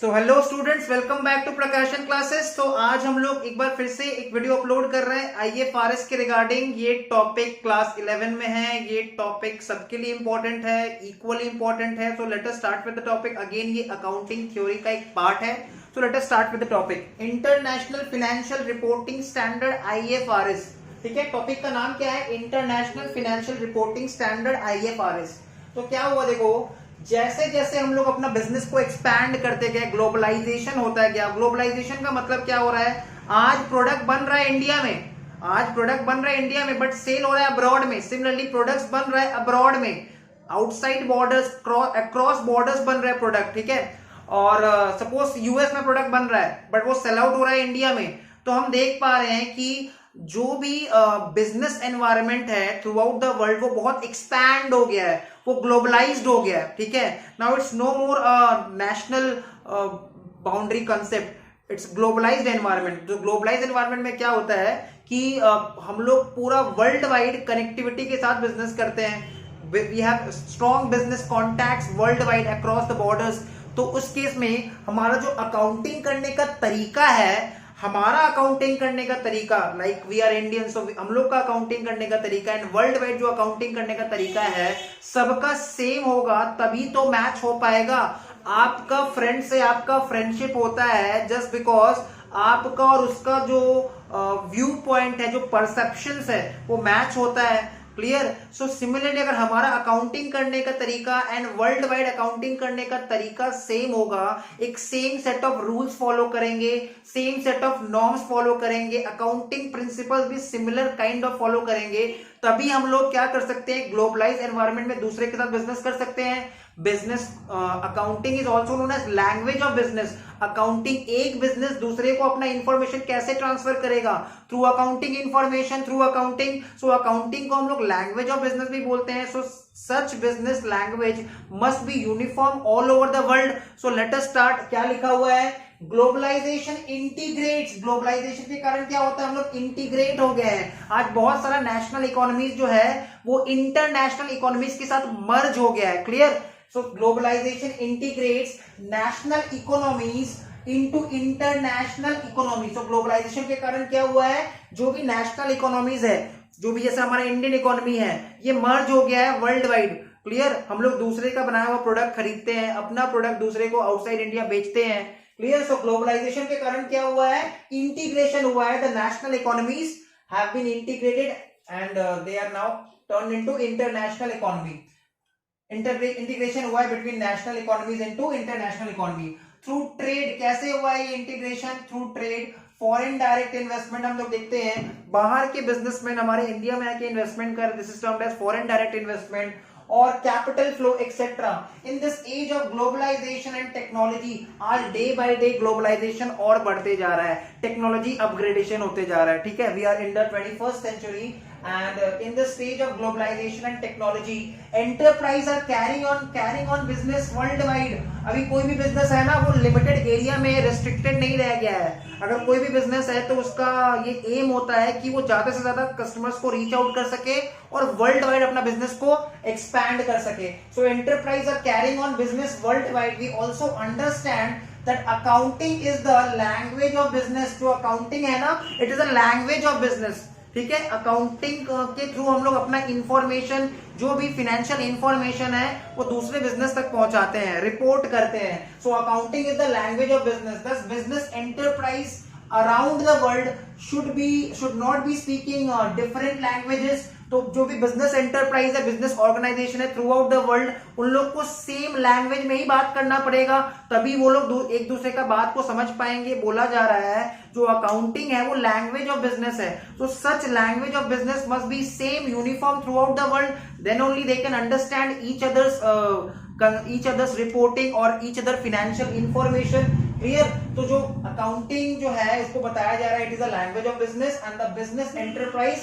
So hello students, welcome back to Prakashan classes. तो आज हम लोग एक बार फिर से एक वीडियो अपलोड कर रहे हैं आईएफआरएस के रिगार्डिंग। ये टॉपिक क्लास 11 में है। ये टॉपिक सबके लिए इंपॉर्टेंट है, इक्वली इंपॉर्टेंट है। सो let us start with the topic. Again ये अकाउंटिंग थ्योरी का एक पार्ट है। सो let us start with the topic international financial reporting standard IFRS. ठीक है, टॉपिक का नाम क्या है? International financial reporting standard IFRS. तो क्या हुआ, देखो जैसे जैसे हम लोग अपना बिजनेस को एक्सपैंड करते गए, ग्लोबलाइजेशन होता गया। ग्लोबलाइजेशन का मतलब क्या हो रहा है? आज प्रोडक्ट बन रहा है इंडिया में, बट सेल हो रहा है अब्रॉड में। सिमिलरली प्रोडक्ट्स बन रहा है अब्रॉड में, आउटसाइड बॉर्डर्स, अक्रॉस बॉर्डर्स बन रहा है प्रोडक्ट। ठीक है, और सपोज यूएस में प्रोडक्ट बन रहा है बट वो सेल आउट हो रहा है इंडिया में। तो हम देख पा रहे हैं कि जो भी बिजनेस एनवायरनमेंट है थ्रू आउट द वर्ल्ड वो बहुत एक्सपैंड हो गया है, वो ग्लोबलाइज्ड हो गया है। ठीक है, now it's no more national boundary concept, it's globalized environment. जो ग्लोबलाइज्ड एनवायरनमेंट में क्या होता है कि हम लोग पूरा वर्ल्ड वाइड कनेक्टिविटी के साथ बिजनेस करते हैं। We have strong business contacts world wide across the borders. तो उस केस में हमारा जो अकाउंटिंग करने का तरीका है, हमारा अकाउंटिंग करने का तरीका, लाइक वी आर इंडियन, सो हम लोग का अकाउंटिंग करने का तरीका एंड वर्ल्ड वाइड जो अकाउंटिंग करने का तरीका है सबका सेम होगा, तभी तो मैच हो पाएगा। आपका फ्रेंड से आपका फ्रेंडशिप होता है जस्ट बिकॉज आपका और उसका जो व्यू पॉइंट है, जो परसेप्शंस है, वो मैच होता है। क्लियर? सो सिमिलरली अगर हमारा अकाउंटिंग करने का तरीका एंड वर्ल्ड वाइड अकाउंटिंग करने का तरीका सेम होगा, एक same set of rules follow करेंगे, same set of norms follow करेंगे, अकाउंटिंग प्रिंसिपल्स भी सिमिलर काइंड ऑफ फॉलो करेंगे, तभी हम लोग क्या कर सकते हैं? ग्लोबलाइज एनवायरनमेंट में दूसरे के साथ बिजनेस कर सकते हैं। Business accounting is also known as language of business. Accounting, एक बिजनेस दूसरे को अपना इंफॉर्मेशन कैसे ट्रांसफर करेगा? Through accounting information, through accounting. So accounting को हम लोग लैंग्वेज ऑफ बिजनेस भी बोलते हैं। So such business language must be uniform all over the world. So let us start. क्या लिखा हुआ है? Globalisation integrates. ग्लोबलाइजेशन के कारण क्या होता है? हम लोग इंटीग्रेट हो गए हैं। आज बहुत सारा नेशनल इकोनॉमीज जो है वो इंटरनेशनल इकोनॉमीज के साथ मर्ज हो गया है। Clear? So globalization integrates national economies into international economy. So globalization के कारण क्या हुआ है? जो भी नेशनल इकोनॉमीज है, जो भी जैसे हमारा इंडियन इकोनॉमी है, ये मर्ज हो गया है वर्ल्ड वाइड। क्लियर? हम लोग दूसरे का बनाया हुआ प्रोडक्ट खरीदते हैं, अपना प्रोडक्ट दूसरे को आउटसाइड इंडिया बेचते हैं। क्लियर? सो ग्लोबलाइजेशन के कारण क्या हुआ है? इंटीग्रेशन हुआ है। The national economies have been integrated and they are now turned into international economy. Integration हुआ है between national economies into international economy. Through trade कैसे हुआ है ये integration? Through trade. Foreign direct investment हम लोग देखते हैं, बाहर के बिजनेसमैन हमारे इंडिया में आके इन्वेस्टमेंट कर, this is termed as foreign direct investment और capital flow etcetera. In this age of globalization and technology, आज डे बाय डे ग्लोबलाइजेशन और बढ़ते जा रहा है, टेक्नोलॉजी अपग्रेडेशन होते जा रहा है। ठीक है, we are in the 21st century and in the stage of globalization and technology, enterprise are carrying on business worldwide. अभी कोई भी बिजनेस है ना, वो लिमिटेड एरिया में रेस्ट्रिक्टेड नहीं रह गया है। अगर कोई भी बिजनेस है तो उसका ये एम होता है कि वो ज्यादा से ज्यादा कस्टमर्स को रीच आउट कर सके और वर्ल्ड वाइड अपना बिजनेस को एक्सपैंड कर सके। So enterprise are carrying on business world wide. We also understand that accounting is the language of business। जो अकाउंटिंग है ना, it is a language of business। ठीक है, अकाउंटिंग के थ्रू हम लोग अपना इंफॉर्मेशन, जो भी फाइनेंशियल इंफॉर्मेशन है, वो दूसरे बिजनेस तक पहुंचाते हैं, रिपोर्ट करते हैं। So accounting is the language of business. This business enterprise around the world should not be speaking different languages. तो जो भी बिजनेस एंटरप्राइज है, बिजनेस ऑर्गेनाइजेशन है थ्रू आउट द वर्ल्ड, उन लोग को सेम लैंग्वेज में ही बात करना पड़ेगा, तभी वो लोग एक दूसरे का बात को समझ पाएंगे। बोला जा रहा है जो अकाउंटिंग है वो लैंग्वेज ऑफ बिजनेस है। तो such language of business must be same, uniform throughout the world, then only they can understand each others reporting और each other financial information. Clear? तो जो अकाउंटिंग जो है उसको बताया जा रहा है, it is a language of business and the business enterprise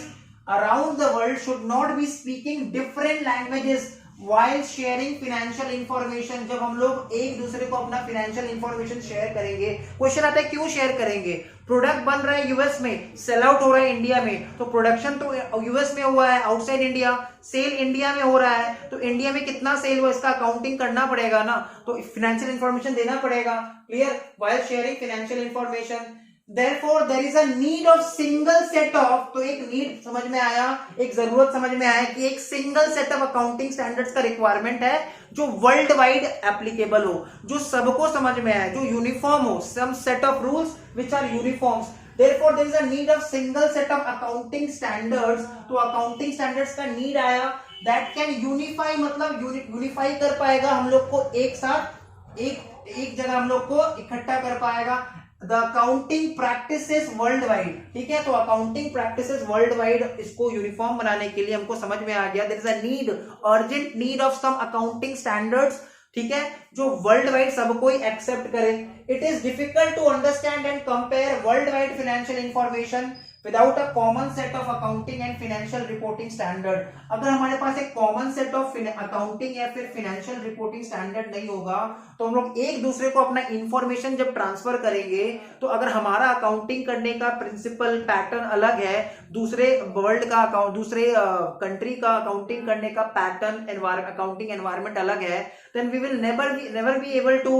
around the world should not be speaking different languages, while sharing financial information, जब हम लोग एक दूसरे को अपना financial information शेयर करेंगे, क्वेश्चन आता है क्यों शेयर करेंगे? प्रोडक्ट बन रहा है यूएस में, सेल आउट हो रहा है इंडिया में, तो प्रोडक्शन तो यूएस में हुआ है आउटसाइड इंडिया, सेल इंडिया में हो रहा है, तो इंडिया में कितना सेल हुआ इसका अकाउंटिंग करना पड़ेगा ना, तो फाइनेंशियल इंफॉर्मेशन देना पड़ेगा। Clear? While sharing financial information, therefore there is a need of single set of, तो एक नीड समझ में आया, एक जरूरत समझ में आया कि एक single set of accounting standards का रिक्वायरमेंट है जो वर्ल्ड वाइड एप्लीकेबल हो, जो सबको समझ में आए, जो यूनिफॉर्म हो, some set of rules which are uniforms. therefore there is a need of single set of accounting standards, तो अकाउंटिंग स्टैंडर्ड्स का नीड आया that can unify, मतलब यूनिफाई कर पाएगा हम लोग को एक साथ, एक जगह हम लोग को इकट्ठा कर पाएगा। The accounting practices worldwide, ठीक है, तो अकाउंटिंग प्रैक्टिसेस वर्ल्ड वाइड, इसको यूनिफॉर्म बनाने के लिए हमको समझ में आ गया there is a need, urgent need of some accounting standards, ठीक है, जो वर्ल्ड वाइड सबको ही एक्सेप्ट करे। It is difficult to understand and compare world wide financial information without a common set of accounting and financial reporting standard. अगर हमारे पास एक common set of accounting या फिर फाइनेंशियल रिपोर्टिंग स्टैंडर्ड नहीं होगा, तो हम लोग एक दूसरे को अपना इंफॉर्मेशन जब ट्रांसफर करेंगे, तो अगर हमारा अकाउंटिंग करने का प्रिंसिपल पैटर्न अलग है, दूसरे वर्ल्ड का अकाउंट, दूसरे कंट्री का अकाउंटिंग करने का पैटर्न, अकाउंटिंग एनवायरमेंट अलग है, then we will never be able to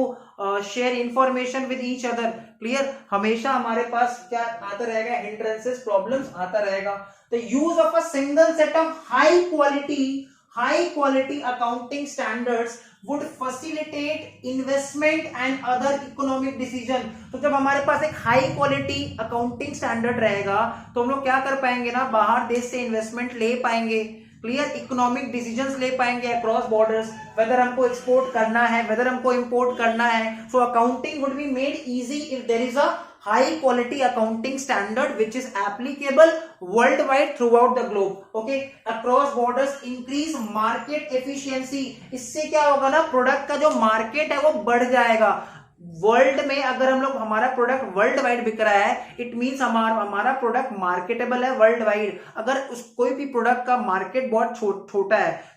share information with each other। Clear? हमेशा हमारे पास क्या आता रहेगा? हिंड्रेंसेस, प्रॉब्लम्स आता रहेगा। the use of a single set of high quality accounting standards would facilitate investment and other economic decision। तो जब हमारे पास एक हाई क्वालिटी अकाउंटिंग स्टैंडर्ड रहेगा, तो हम लोग क्या कर पाएंगे ना, बाहर देश से इन्वेस्टमेंट ले पाएंगे। क्लियर? इकोनॉमिक डिसीजंस ले पाएंगे अक्रॉस बॉर्डर्स, वेदर हमको एक्सपोर्ट करना है, वेदर हमको इंपोर्ट करना है। So accounting would be made easy if there is a high quality accounting standard which is applicable worldwide throughout the globe। okay, across borders increase market efficiency। इससे क्या होगा ना, प्रोडक्ट का जो मार्केट है वो बढ़ जाएगा। वर्ल्ड में अगर हम लोग, हमारा प्रोडक्ट वर्ल्ड वाइड बिक रहा है, इट मींस हमारा प्रोडक्ट मार्केटेबल है वर्ल्ड वाइड। अगर कोई भी प्रोडक्ट का मार्केट बहुत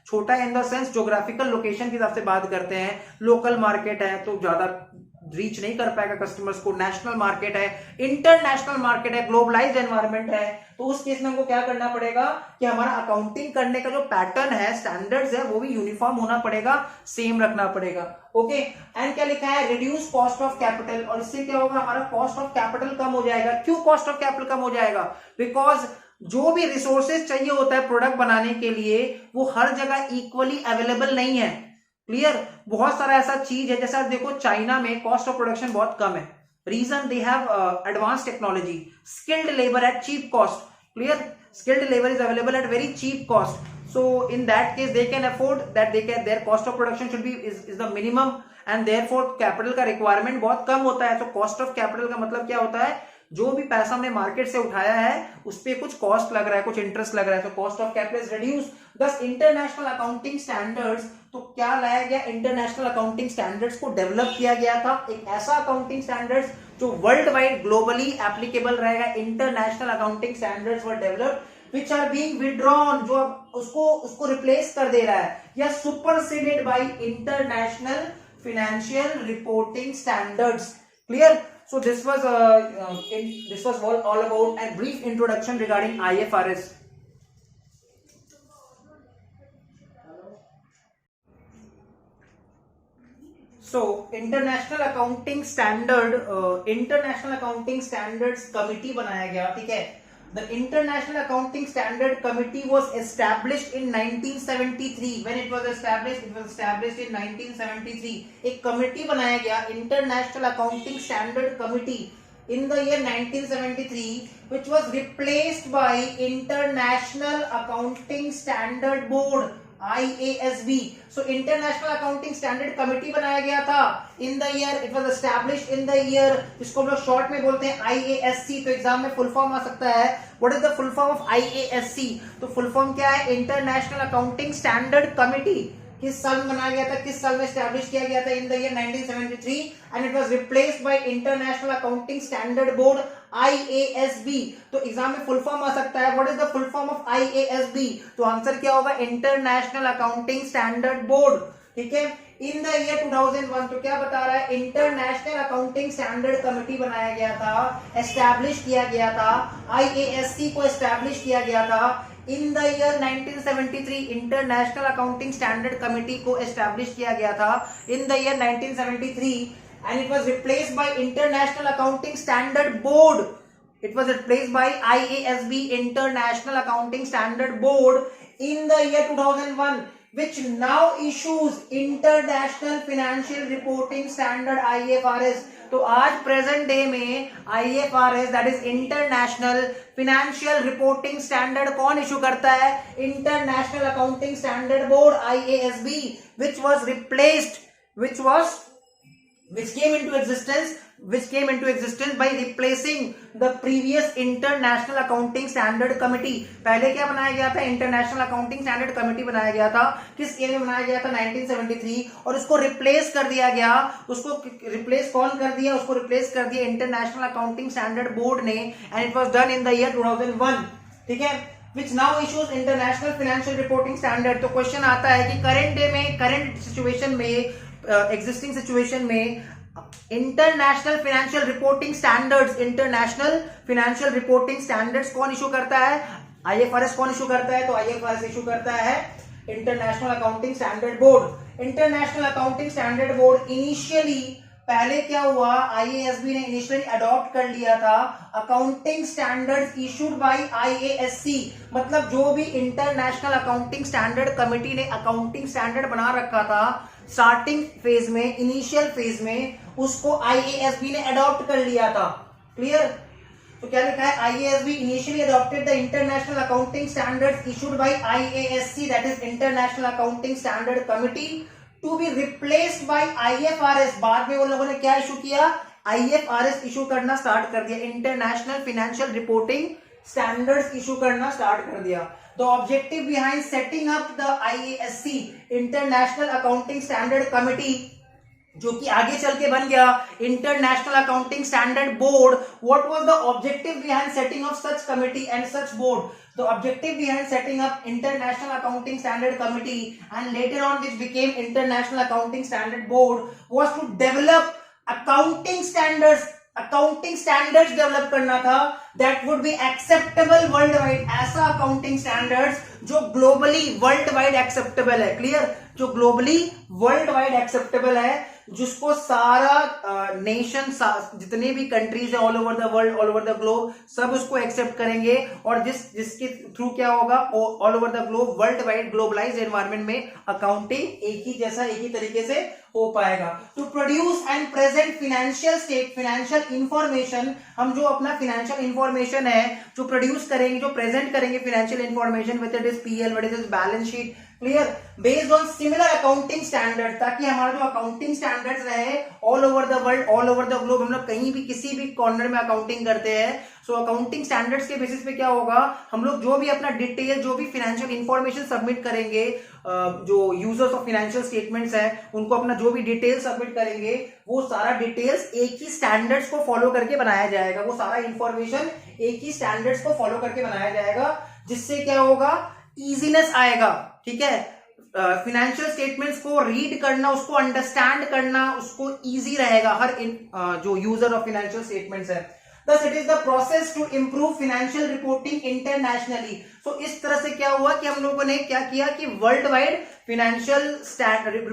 छोटा in the sense geographical location के हिसाब से बात करते हैं, लोकल मार्केट है तो ज्यादा रीच नहीं कर पाएगा कस्टमर्स को, नेशनल मार्केट है, इंटरनेशनल मार्केट है, ग्लोबलाइज्ड एनवायरनमेंट है, तो उस केस में हमको क्या करना पड़ेगा कि हमारा अकाउंटिंग करने का जो पैटर्न है, स्टैंडर्ड्स है, वो भी यूनिफॉर्म होना पड़ेगा, सेम रखना पड़ेगा। ओके, एंड क्या लिखा है? Reduce cost of capital. और इससे क्या होगा? हमारा कॉस्ट ऑफ कैपिटल कम हो जाएगा। क्यों कॉस्ट ऑफ कैपिटल कम हो जाएगा? बिकॉज जो भी रिसोर्सेज चाहिए होता है प्रोडक्ट बनाने के लिए, वो हर जगह इक्वली अवेलेबल नहीं है। क्लियर? बहुत सारा ऐसा चीज है, जैसा देखो चाइना में कॉस्ट ऑफ प्रोडक्शन बहुत कम है। Reason, they have advance technology, skilled labour at cheap cost. Clear? Skilled labour is available at very cheap cost, so in that case they can afford that, their cost of production should be is the minimum and therefore capital का requirement बहुत कम होता है। तो cost of capital का मतलब क्या होता है? जो भी पैसा हमने मार्केट से उठाया है उस पे कुछ कॉस्ट लग रहा है, कुछ इंटरेस्ट लग रहा है, तो cost of capital is reduce. दस इंटरनेशनल अकाउंटिंग स्टैंडर्ड्स, तो क्या लाया गया? इंटरनेशनल अकाउंटिंग स्टैंडर्ड्स को डेवलप किया गया था, एक ऐसा अकाउंटिंग स्टैंडर्ड्स जो वर्ल्ड वाइड ग्लोबली एप्लीकेबल रहेगा। International accounting standards were developed which are being withdrawn, जो उसको रिप्लेस कर दे रहा है, या superseded by international financial reporting standards। clear? So this was all about a brief introduction regarding IFRS। So international accounting standards committee बनाया गया, ठीक है। The International Accounting Standard Committee was established in 1973। When it was established in 1973। एक committee बनाया गया, International Accounting Standard Committee, in the year 1973, which was replaced by International Accounting Standard Board, IASB। So International Accounting Standard Committee बनाया गया था in the year, it was established in the year, जिसको हम लोग short में बोलते हैं IASC। तो एग्जाम में फुल फॉर्म आ सकता है, what is the full form of IASC? तो फुल फॉर्म क्या है? International Accounting Standard Committee। किस साल में बनाया गया था, किस साल में एस्टैब्लिश किया गया था? In the year 1973 and it was replaced by international accounting standard board IASB। तो एग्जाम में फुल फॉर्म आ सकता है, what is the full form of IASB? तो आंसर क्या होगा? International accounting standard board. ठीक है, इन द ईयर 2001। तो क्या बता रहा है? इंटरनेशनल अकाउंटिंग स्टैंडर्ड कमेटी बनाया गया था, एस्टैब्लिश किया गया था, IASC को एस्टैब्लिश किया गया था in the year 1973। International accounting standard committee को एस्टैब्लिश किया गया था in the year 1973 and it was replaced by international accounting standard board. It was replaced by IASB, International Accounting Standard Board, in the year 2001, which now issues International Financial Reporting Standard IFRS। तो आज present day में IFRS that is international financial reporting standard कौन issue करता है? International accounting standard board IASB, which was replaced, which came into existence by replacing the previous International Accounting Standard Committee। पहले क्या बनाया गया था? इंटरनेशनल अकाउंटिंग स्टैंडर्ड कमेटी बनाया गया था। किस ईयर में बनाया गया था? 1973। और उसको रिप्लेस कर दिया गया। उसको रिप्लेस कौन कर दिया? उसको रिप्लेस कर दिया इंटरनेशनल अकाउंटिंग स्टैंडर्ड बोर्ड ने, and it was done in the year 2001। ठीक है, which now issues international financial reporting standard। तो क्वेश्चन आता है कि करंट डे में, करंट सिचुएशन में, एग्जिस्टिंग सिचुएशन में international financial reporting standards, international financial reporting standards कौन इशू करता है? IFRS कौन इशू करता है? तो IFRS इशू करता है international accounting standard board. International accounting standard board initially, पहले क्या हुआ? IASB ने इनिशियली अडॉप्ट कर लिया था accounting standards issued by IASC। मतलब जो भी इंटरनेशनल अकाउंटिंग स्टैंडर्ड कमेटी ने अकाउंटिंग स्टैंडर्ड बना रखा था स्टार्टिंग फेज में, इनिशियल फेज में, उसको IASB ने अडॉप्ट कर लिया था। क्लियर? तो क्या लिखा है? IASB initially adopted the international accounting standards issued by IASC, that is international accounting standard committee, to be replaced by IFRS। बाद में उन लोगों ने क्या इशू किया? IFRS इशू करना स्टार्ट कर दिया, international financial reporting standards issue करना स्टार्ट कर दिया। The objective behind setting up the IASC, International Accounting Standard Committee, जो कि आगे चल के बन गया international accounting standard board. What was the objective behind setting of such committee and such board? The objective behind setting up International Accounting Standard Committee and later on which became International Accounting Standard Board was to develop accounting standards develop करना था that would be acceptable world wide. ऐसा accounting standards जो globally world wide acceptable है। Clear? जो globally world wide acceptable है, जिसको सारा nation, जितने भी कंट्रीज है all over the world, all over the globe, सब उसको एक्सेप्ट करेंगे और जिसके थ्रू क्या होगा? All over the globe world wide globalised environment में अकाउंटिंग एक ही जैसा, एक ही तरीके से हो पाएगा। To produce and present financial information, हम जो अपना फाइनेंशियल इंफॉर्मेशन है जो प्रोड्यूस करेंगे, जो प्रेजेंट करेंगे financial information, whether it is PL, whether it is balance sheet, clear, based on similar accounting standard, ताकि हमारा जो अकाउंटिंग स्टैंडर्ड्स रहे all over the world, all over the globe, हम लोग कहीं भी किसी भी कॉर्नर में अकाउंटिंग करते हैं। सो अकाउंटिंग स्टैंडर्ड्स के बेसिस पे क्या होगा? हम लोग जो भी अपना डिटेल, जो भी फाइनेंशियल इंफॉर्मेशन सबमिट करेंगे, जो यूजर्स ऑफ फाइनेंशियल स्टेटमेंट्स हैं, उनको अपना जो भी डिटेल सबमिट करेंगे, वो सारा डिटेल्स एक ही स्टैंडर्ड्स को फॉलो करके बनाया जाएगा। वो सारा इंफॉर्मेशन एक ही स्टैंडर्ड्स को फॉलो करके बनाया जाएगा, जिससे क्या होगा? इजीनेस आएगा। ठीक है, फाइनेंशियल स्टेटमेंट्स को रीड करना, उसको अंडरस्टैंड करना, उसको इजी रहेगा हर जो यूजर ऑफ फाइनेंशियल स्टेटमेंट्स है। Thus it is the process to improve financial reporting internationally। So इस तरह से क्या हुआ कि हम लोगों ने क्या किया कि world wide financial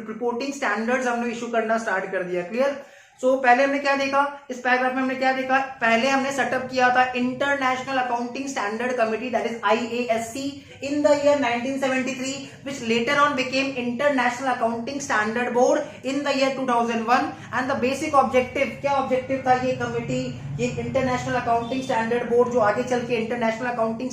reporting standards हमने इशू करना स्टार्ट कर दिया। क्लियर? सो पहले हमने क्या देखा? इस पैराग्राफ में हमने क्या देखा? पहले हमने सेटअप किया था international accounting standard committee, that is IASC, in the year 1973, which later on became International Accounting Standard Board in the year 2001। and the basic objective, क्या ऑब्जेक्टिव था? ये कमिटी, ये इंटरनेशनल अकाउंटिंग स्टैंडर्ड बोर्ड जो आगे चल के international accounting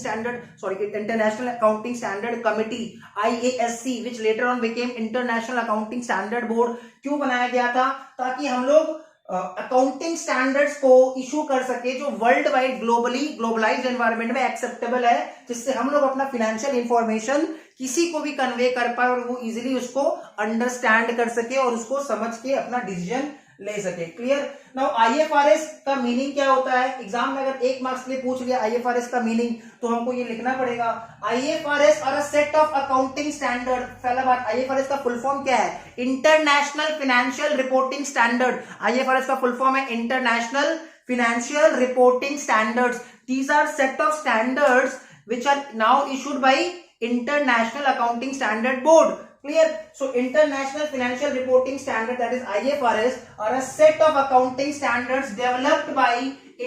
standard committee IASC, which later on became International Accounting Standard Board, क्यों बनाया गया था? ताकि हम लोग अकाउंटिंग स्टैंडर्ड्स को इशू कर सके जो world wide globally globalised environment में एक्सेप्टेबल है, जिससे हम लोग अपना फाइनेंशियल इंफॉर्मेशन किसी को भी कन्वे कर पाए और वो इजीली उसको अंडरस्टैंड कर सके और उसको समझ के अपना डिसीजन ले सके। क्लियर। नाउ आईएफआरएस का मीनिंग क्या होता है, एग्जाम में अगर 1 मार्क्स के लिए पूछ लिया आईएफआरएस का मीनिंग तो हमको ये लिखना पड़ेगा, IFRS are a set of accounting standard. पहला बात, आईएफआरएस का फुल फॉर्म क्या है, international financial reporting standard. IFRS का फुल फॉर्म है international financial reporting standards. These are set of standards which are now issued by International Accounting Standard Board. Clear? So International Financial Reporting Standard, that is IFRS, are a set of accounting standards developed by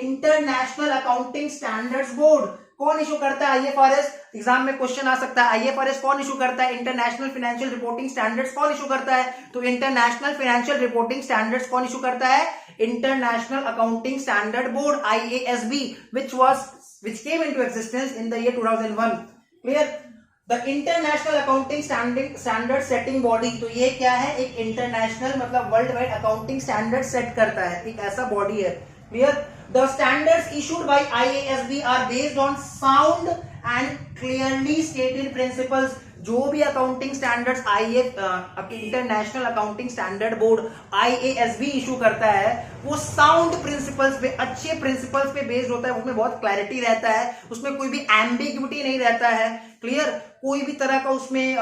International Accounting Standards Board. कौन issue करता है IFRS, exam में question आ सकता है, IFRS कौन issue करता है, international financial reporting standards कौन इशू करता है, तो इंटरनेशनल फाइनेंशियल रिपोर्टिंग स्टैंडर्ड्स कौन इशू करता है, international accounting standard board IASB, which came into existence in the year 2001. Clear? The International Accounting Standard Setting Body, तो ये क्या है, एक इंटरनेशनल मतलब world wide accounting standard set करता है, एक ऐसा बॉडी है। Clear. The standards issued by IASB are based on sound and clearly stated principles. जो भी accounting standards international accounting standard board IASB issue करता है वो साउंड प्रिंसिपल्स पे, अच्छे प्रिंसिपल्स पे बेस्ड होता है, उसमें बहुत क्लैरिटी रहता है, उसमें कोई भी एम्बिग्विटी नहीं रहता है। क्लियर। कोई भी तरह का उसमें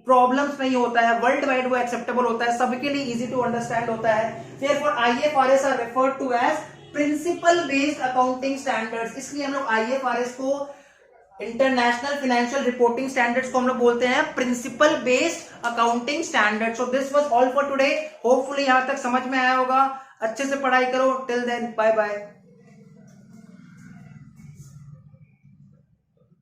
प्रॉब्लम्स नहीं होता है, वर्ल्ड वाइड वो एक्सेप्टेबल होता है, सबके लिए इजी टू अंडरस्टैंड होता है। Therefore IFRS are referred to as principle based accounting standards. इसलिए हम लोग IFRS को, इंटरनेशनल फाइनेंशियल रिपोर्टिंग स्टैंडर्ड्स को हम लोग बोलते हैं principal based accounting standards. So this was all for today. Hopefully यहां तक समझ में आया होगा। अच्छे से पढ़ाई करो। Till then bye bye.